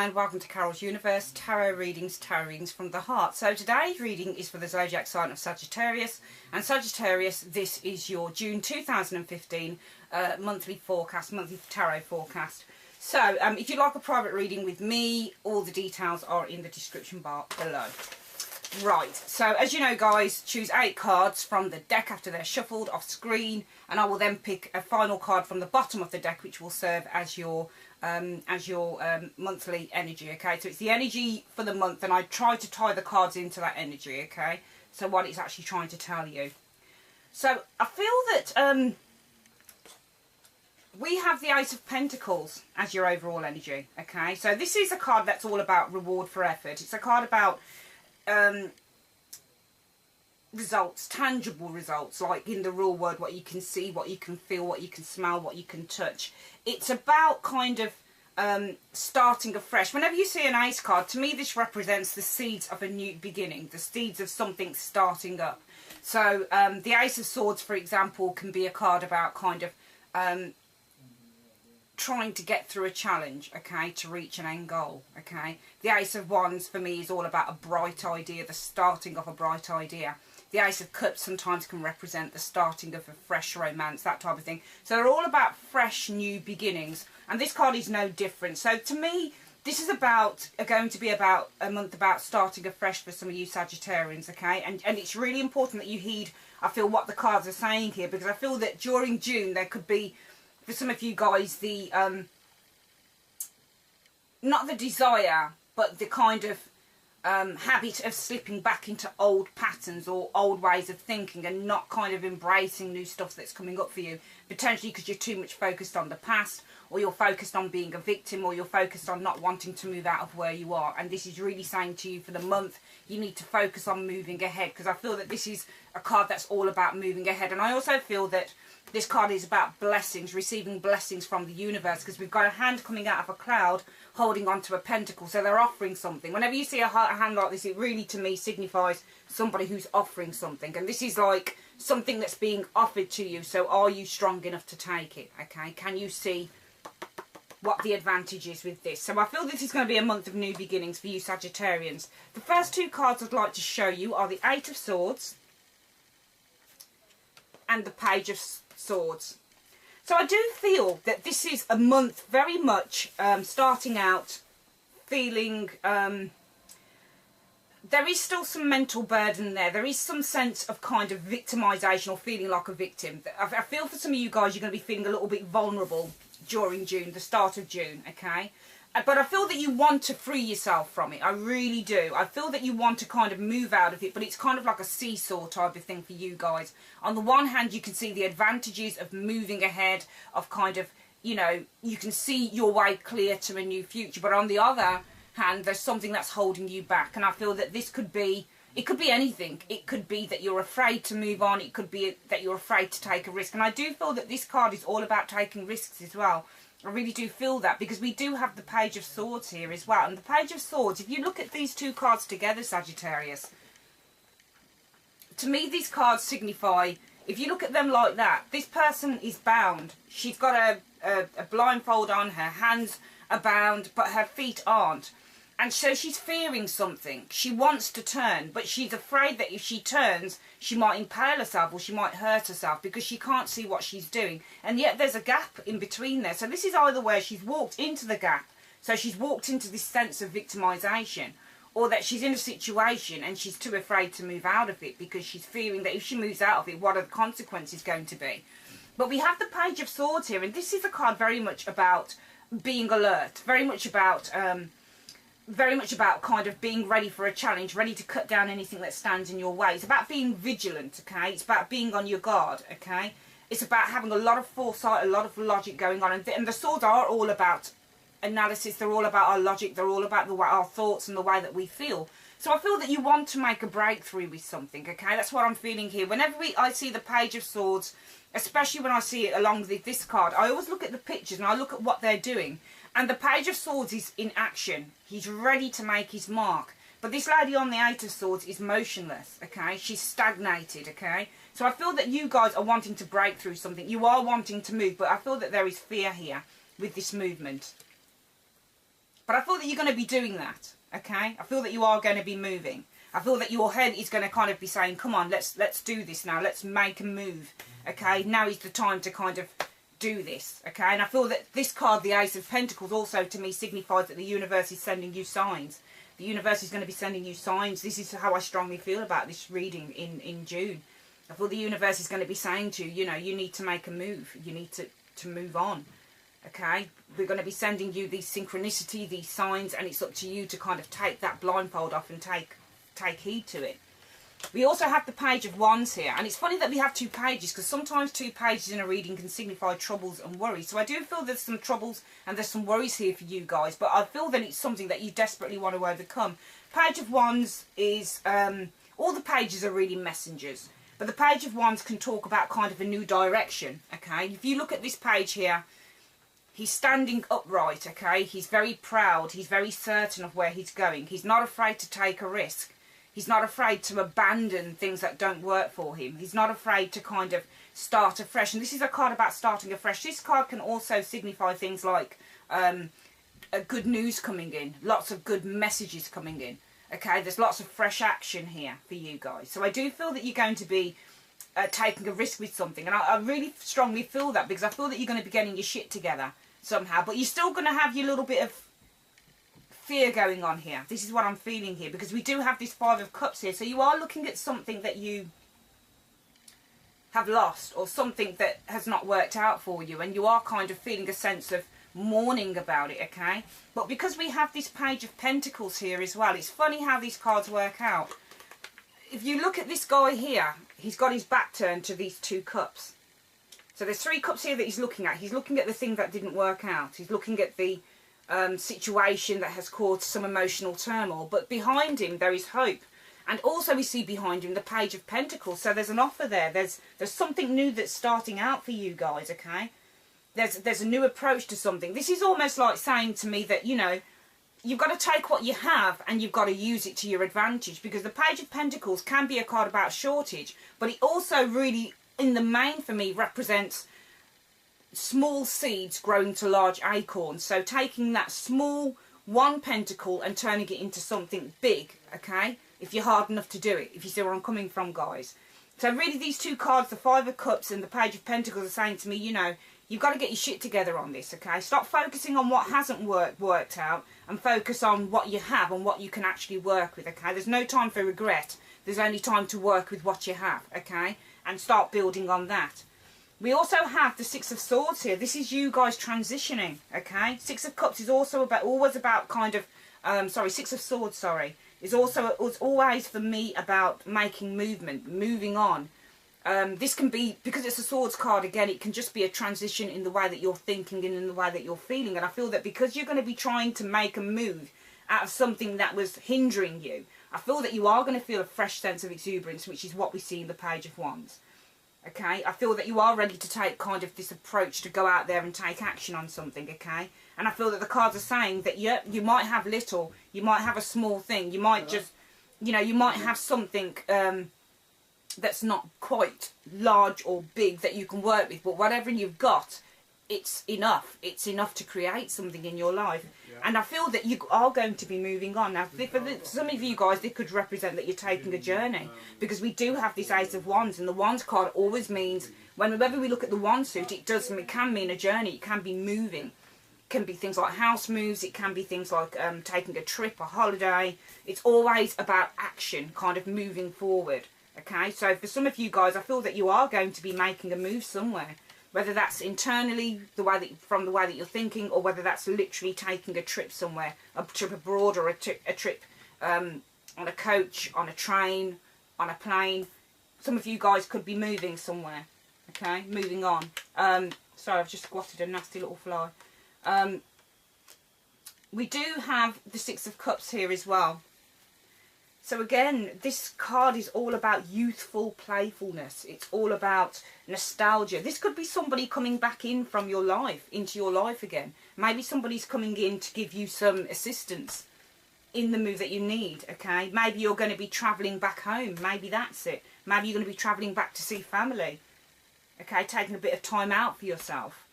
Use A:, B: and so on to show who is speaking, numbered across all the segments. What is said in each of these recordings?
A: and welcome to Carol's Universe, tarot readings from the heart. So today's reading is for the zodiac sign of Sagittarius, and Sagittarius, this is your June 2015 monthly forecast, monthly tarot forecast. So if you'd like a private reading with me, all the details are in the description bar below. Right, so as you know guys, choose 8 cards from the deck after they're shuffled off screen, and I will then pick a final card from the bottom of the deck which will serve as your monthly energy. Okay, so it's the energy for the month, and I try to tie the cards into that energy. Okay, so what it's actually trying to tell you. So I feel that we have the Ace of Pentacles as your overall energy. Okay, so this is a card that's all about reward for effort. It's a card about results, tangible results, like in the real world, what you can see, what you can feel, what you can smell, what you can touch. It's about kind of starting afresh. Whenever you see an ace card, to me this represents the seeds of a new beginning, the seeds of something starting up. So the Ace of Swords, for example, can be a card about kind of trying to get through a challenge, okay, to reach an end goal. Okay, the Ace of Wands for me is all about a bright idea, the starting of a bright idea. The Ace of Cups sometimes can represent the starting of a fresh romance, that type of thing. So they're all about fresh new beginnings, and this card is no different. So to me, this is going to be about a month about starting afresh for some of you Sagittarians. Okay, and it's really important that you heed, I feel, what the cards are saying here, because I feel that during June there could be, for some of you guys, the not the desire, but the kind of habit of slipping back into old patterns or old ways of thinking, and not kind of embracing new stuff that's coming up for you, potentially because you're too much focused on the past, or you're focused on being a victim, or you're focused on not wanting to move out of where you are. And this is really saying to you, for the month, you need to focus on moving ahead, because I feel that this is a card that's all about moving ahead. And I also feel that this card is about blessings, receiving blessings from the universe, because we've got a hand coming out of a cloud holding onto a pentacle, so they're offering something. Whenever you see a hand like this, it really to me signifies somebody who's offering something, and this is like something that's being offered to you. So are you strong enough to take it? Okay, can you see what the advantage is with this? So I feel this is going to be a month of new beginnings for you Sagittarians. The first 2 cards I'd like to show you are the 8 of Swords and the Page of Swords. So I do feel that this is a month very much starting out feeling there is still some mental burden there. There is some sense of kind of victimisation, or feeling like a victim. I feel for some of you guys, you're going to be feeling a little bit vulnerable during June, the start of June, okay? But I feel that you want to free yourself from it. I really do. I feel that you want to kind of move out of it, but it's kind of like a seesaw type of thing for you guys. On the one hand, you can see the advantages of moving ahead, of kind of, you know, you can see your way clear to a new future. But on the other hand, there's something that's holding you back. And I feel that this could be, it could be anything. It could be that you're afraid to move on. It could be that you're afraid to take a risk. And I do feel that this card is all about taking risks as well. I really do feel that, because we do have the Page of Swords here as well. And the Page of Swords, if you look at these 2 cards together, Sagittarius, to me these cards signify, if you look at them like that, this person is bound. She's got a blindfold on, her hands are bound, but her feet aren't. And so she's fearing something. She wants to turn, but she's afraid that if she turns, she might impale herself, or she might hurt herself, because she can't see what she's doing. And yet there's a gap in between there. So this is either where she's walked into the gap, so she's walked into this sense of victimisation, or that she's in a situation and she's too afraid to move out of it, because she's fearing that if she moves out of it, what are the consequences going to be? But we have the Page of Swords here, and this is a card very much about being alert, very much about kind of being ready for a challenge, ready to cut down anything that stands in your way. It's about being vigilant, okay? It's about being on your guard, okay? It's about having a lot of foresight, a lot of logic going on. And the swords are all about analysis. They're all about our logic. They're all about our thoughts and the way that we feel. So I feel that you want to make a breakthrough with something, okay? That's what I'm feeling here. Whenever I see the Page of Swords, especially when I see it along with this card, I always look at the pictures and I look at what they're doing. And the Page of Swords is in action. He's ready to make his mark. But this lady on the 8 of Swords is motionless, okay? She's stagnated, okay? So I feel that you guys are wanting to break through something. You are wanting to move, but I feel that there is fear here with this movement. But I feel that you're going to be doing that, okay? I feel that you are going to be moving. I feel that your head is going to kind of be saying, come on, let's do this now. Let's make a move, okay? Now is the time to kind of do this, okay? And I feel that this card, the Ace of Pentacles, also to me signifies that the universe is sending you signs. The universe is going to be sending you signs. This is how I strongly feel about this reading in June. I feel the universe is going to be saying to you, you know, you need to make a move. You need to move on, okay? We're going to be sending you these synchronicity, these signs, and it's up to you to kind of take that blindfold off and take heed to it. We also have the Page of Wands here, and it's funny that we have 2 pages, because sometimes 2 pages in a reading can signify troubles and worries. So I do feel there's some troubles and there's some worries here for you guys, but I feel that it's something that you desperately want to overcome. Page of Wands is, all the pages are really messengers, but the Page of Wands can talk about kind of a new direction, okay? If you look at this page here, he's standing upright, okay? He's very proud, he's very certain of where he's going. He's not afraid to take a risk. He's not afraid to abandon things that don't work for him. He's not afraid to kind of start afresh. And this is a card about starting afresh. This card can also signify things like a good news coming in. Lots of good messages coming in. Okay, there's lots of fresh action here for you guys. So I do feel that you're going to be taking a risk with something. And I really strongly feel that, because I feel that you're going to be getting your shit together somehow. But you're still going to have your little bit of fear going on here. This is what I'm feeling here, because we do have this 5 of Cups here. So you are looking at something that you have lost, or something that has not worked out for you, and you are kind of feeling a sense of mourning about it, okay? But because we have this Page of Pentacles here as well, it's funny how these cards work out. If you look at this guy here, he's got his back turned to these 2 cups. So there's 3 cups here that he's looking at. He's looking at the thing that didn't work out. He's looking at the situation that has caused some emotional turmoil, but behind him there is hope. And also we see behind him the Page of Pentacles. So there's an offer there. There's something new that's starting out for you guys, okay? There's a new approach to something. This is almost like saying to me that, you know, you've got to take what you have and you've got to use it to your advantage, because the Page of Pentacles can be a card about shortage, but it also really, in the main for me, represents small seeds growing to large acorns. So taking that small 1 pentacle and turning it into something big, okay? If you're hard enough to do it, if you see where I'm coming from, guys. So really these 2 cards, the 5 of Cups and the Page of Pentacles, are saying to me, you know, you've got to get your shit together on this, okay? Stop focusing on what hasn't worked out, and focus on what you have and what you can actually work with, okay? There's no time for regret. There's only time to work with what you have, okay? And start building on that. We also have the 6 of Swords here. This is you guys transitioning, okay? 6 of Cups is also always about kind of, 6 of Swords, sorry, is always for me about making movement, moving on. This can be, because it's a Swords card, again, it can just be a transition in the way that you're thinking and in the way that you're feeling. And I feel that because you're going to be trying to make a move out of something that was hindering you, I feel that you are going to feel a fresh sense of exuberance, which is what we see in the Page of Wands. Okay, I feel that you are ready to take kind of this approach to go out there and take action on something, okay? And I feel that the cards are saying that, yeah, you might have little, you might have a small thing, you might just, you know, you might have something that's not quite large or big that you can work with, but whatever you've got, it's enough. It's enough to create something in your life. Yeah. And I feel that you are going to be moving on. Now, for some of you guys, it could represent that you're taking a journey, because we do have this Ace of Wands, and the Wands card always means, whenever we look at the Wand suit, it can mean a journey. It can be moving. It can be things like house moves. It can be things like taking a trip, a holiday. It's always about action, kind of moving forward. Okay, so for some of you guys, I feel that you are going to be making a move somewhere. Whether that's internally, from the way that you're thinking, or whether that's literally taking a trip somewhere, a trip abroad, or a trip on a coach, on a train, on a plane. Some of you guys could be moving somewhere, okay, moving on. Sorry, I've just squatted a nasty little fly. We do have the 6 of Cups here as well. So again, this card is all about youthful playfulness. It's all about nostalgia. This could be somebody coming back in from your life, into your life again. Maybe somebody's coming in to give you some assistance in the move that you need, okay? Maybe you're going to be travelling back home. Maybe that's it. Maybe you're going to be travelling back to see family, okay? Taking a bit of time out for yourself.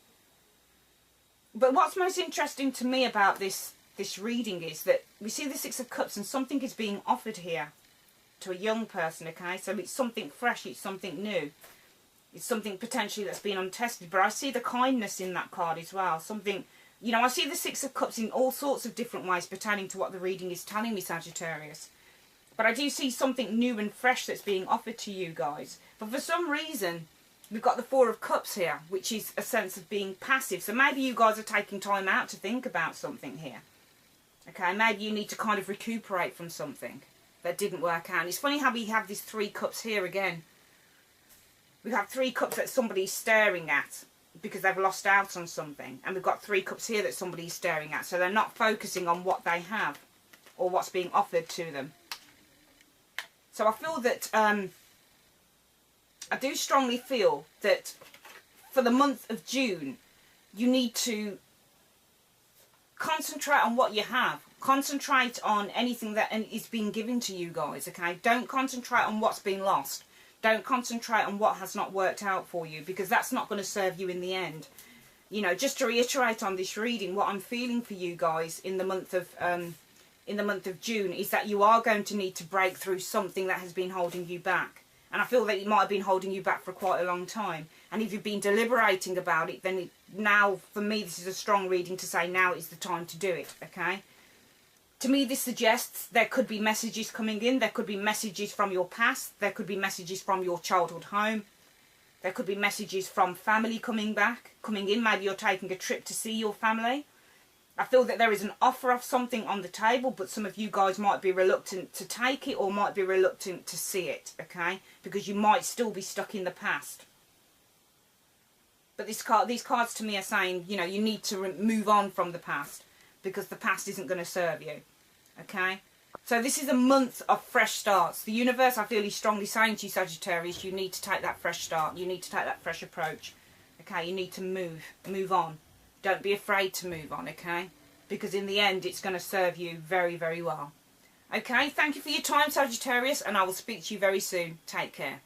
A: But what's most interesting to me about this this reading is that we see the Six of Cups and something is being offered here to a young person, okay? So it's something fresh, it's something new. It's something potentially that's been untested. But I see the kindness in that card as well. Something, you know, I see the Six of Cups in all sorts of different ways pertaining to what the reading is telling me, Sagittarius. But I do see something new and fresh that's being offered to you guys. But for some reason, we've got the Four of Cups here, which is a sense of being passive. So maybe you guys are taking time out to think about something here. Okay, maybe you need to kind of recuperate from something that didn't work out. And it's funny how we have these Three Cups here again. We have Three Cups that somebody's staring at because they've lost out on something. And we've got Three Cups here that somebody's staring at. So they're not focusing on what they have or what's being offered to them. So I feel that, I do strongly feel that for the month of June, you need to concentrate on what you have. Concentrate on anything that is being given to you guys, okay? Don't concentrate on what's been lost. Don't concentrate on what has not worked out for you, because that's not going to serve you in the end. You know, just to reiterate on this reading, what I'm feeling for you guys in the month of June is that you are going to need to break through something that has been holding you back. And I feel that it might have been holding you back for quite a long time. And if you've been deliberating about it, then now, for me, this is a strong reading to say now is the time to do it, okay? To me, this suggests there could be messages coming in. There could be messages from your past. There could be messages from your childhood home. There could be messages from family coming in. Maybe you're taking a trip to see your family. I feel that there is an offer of something on the table, but some of you guys might be reluctant to take it or might be reluctant to see it, okay? Because you might still be stuck in the past. But these cards to me are saying, you know, you need to move on from the past because the past isn't going to serve you, okay? So this is a month of fresh starts. The universe, I feel, is strongly saying to you, Sagittarius, you need to take that fresh start. You need to take that fresh approach, okay? You need to move on. Don't be afraid to move on, okay? Because in the end, it's going to serve you very, very well. Okay, thank you for your time, Sagittarius, and I will speak to you very soon. Take care.